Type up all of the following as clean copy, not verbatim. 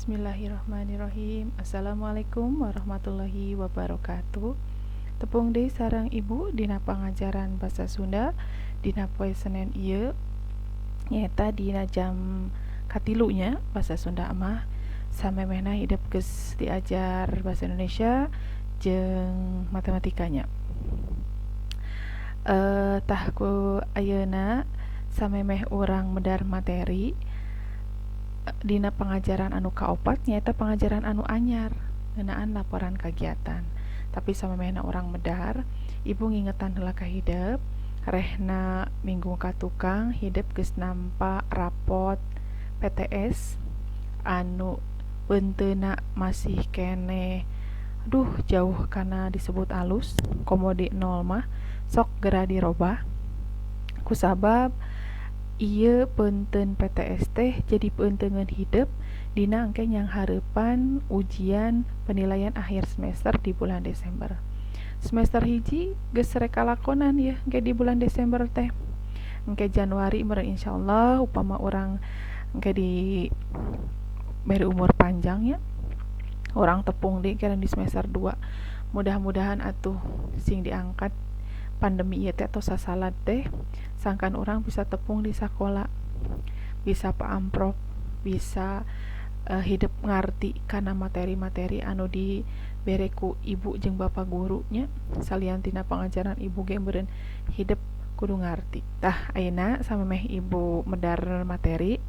Bismillahirrahmanirrahim. Assalamualaikum warahmatullahi wabarakatuh. Tepung deui sareng ibu dina pangajaran basa Sunda dina poe Senen ieu nyaeta dina jam katilunya basa Sunda mah samemehna hidup geus diajar bahasa Indonesia jeung matematikanya. Tah ku ayeuna samemeh urang medar materi dina pengajaran anu kaopat nyaeta pengajaran anu anyar ngeunaan laporan kegiatan. Tapi samemehna orang medar, ibu ngingetan heula ka hideup rehna minggu ka tukang hideup geus nampa rapot PTS anu beunteuna masih keneh jauh kana disebut alus komodi 0 mah sok gera dirobah kusabab ieu peunteun PTS teh jadi peunteungan hidup dina engke yang hareupan ujian penilaian akhir semester di bulan Desember. Semester hiji geus rek kalakonan ya engke di bulan Desember teh. Engke Januari meureun insyaallah upama urang engke di beri umur panjang ya. Orang tepung deui kira di semester 2. Mudah-mudahan atuh sing diangkat pandemi ieu teh atau sasalat teh sangkan orang bisa tepung di sekolah, bisa paamprop, bisa hidup ngarti karena materi-materi anu dibere ku ibu jeung bapak gurunya salian tina pengajaran ibu ge meureun hidup kudu ngarti. Tah ayeuna samemeh ibu medar materi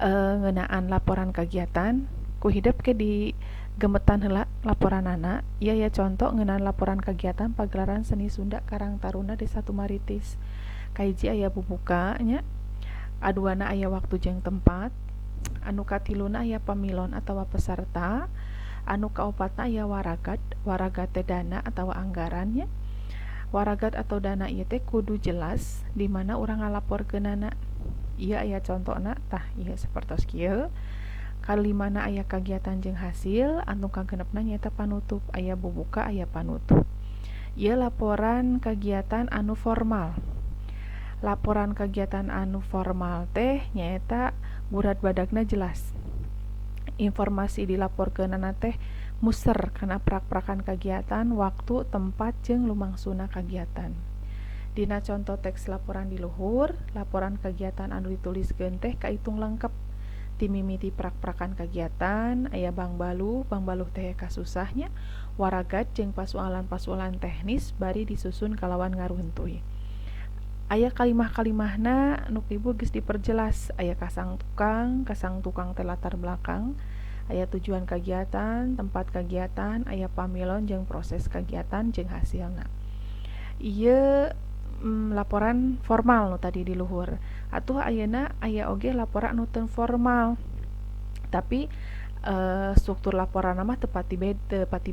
ngeunaan laporan kegiatan ku hidup ke di gemetan heula laporanana. Ieu ya contoh ngeunaan laporan kegiatan pagelaran seni Sunda Karang Taruna Desa Tumaritis. Kahiji aya bubuka nya, aduana aya waktu jeung tempat, anu katiluna aya pamilon atawa peserta, anu kaopatna aya waragat teh dana atawa anggarannya. Waragat atau dana ieu teh kudu jelas di mana urang ngalaporkeunana. Ieu aya contona tah ieu sapertos kieu. Kalimana aya kegiatan jeung hasil, anu kagenepna nyaeta panutup, aya bubuka aya panutup. Ieu laporan kegiatan anu formal. Laporan kegiatan anu formal teh nyaeta burat badagna jelas. Informasi dilaporkeunana teh muser kana prak-prakan kegiatan, waktu, tempat jeung lumangsuna kegiatan. Dina contoh teks laporan di luhur, laporan kegiatan anu dituliskeun teh kaitung lengkep. Timimiti prak-prakan kegiatan, aya bang baluh teh kasusahnya, waragat jeung pasualan-pasualan teknis bari disusun kalawan ngaruntuy. Aya kalimah-kalimahna nu ibu geus diperjelas, aya kasang tukang teh latar belakang, aya tujuan kegiatan, tempat kegiatan, aya pamilon jeung proses kegiatan jeung hasilna. Ieu laporan formal nu tadi di luhur. Atuh ayeuna aya oge laporan anu teu formal. Tapi struktur laporanna mah teu pati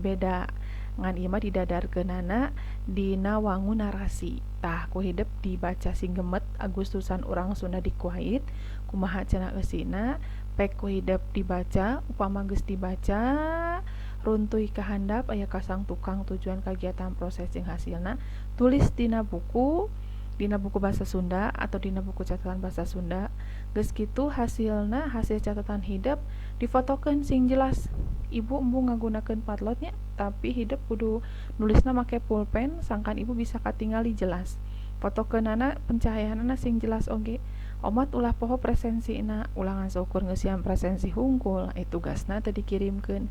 beda. Ngan ieu mah didadarkeunana dina wangun narasi. Tah ku hideep dibaca sing gemet Agustusan urang Sunda di Kuwait, kumaha cenah eusina, pek ku hideep dibaca, upama geus dibaca runtuy ka handap aya kasang tukang tujuan kegiatan proses jeung hasilna, tulis dina buku bahasa Sunda atau dina buku catatan bahasa Sunda. Geus kitu hasilna, hasil catatan hidup difotokeun sing jelas. Ibu embu ngagunakeun patlotnya, tapi hidup kudu nulisna make pulpen sangkan ibu bisa katingali jelas. Fotokeunana pencahayaanna sing jelas oge. Omat ulah poho presensina, ulangan seukur ngeusiam presensi hungkul, tugasna teu dikirimkeun.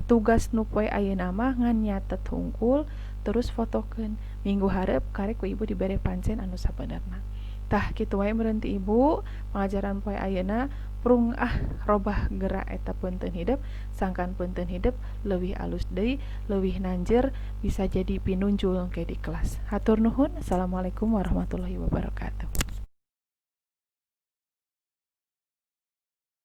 Tugas nu poe ayeuna mah ngan nyatet hungkul terus fotokeun. Minggu hareup karek ku ibu dibere pancen anu sabenerna. Tah kitu wae meureun ti ibu pengajaran poe ayeuna prung robah geura eta peunteun hidup sangkan peunteun hidup leuwih alus deui, leuwih nanjeur bisa jadi pinunjul ke di kelas. Hatur nuhun. Assalamualaikum warahmatullahi wabarakatuh.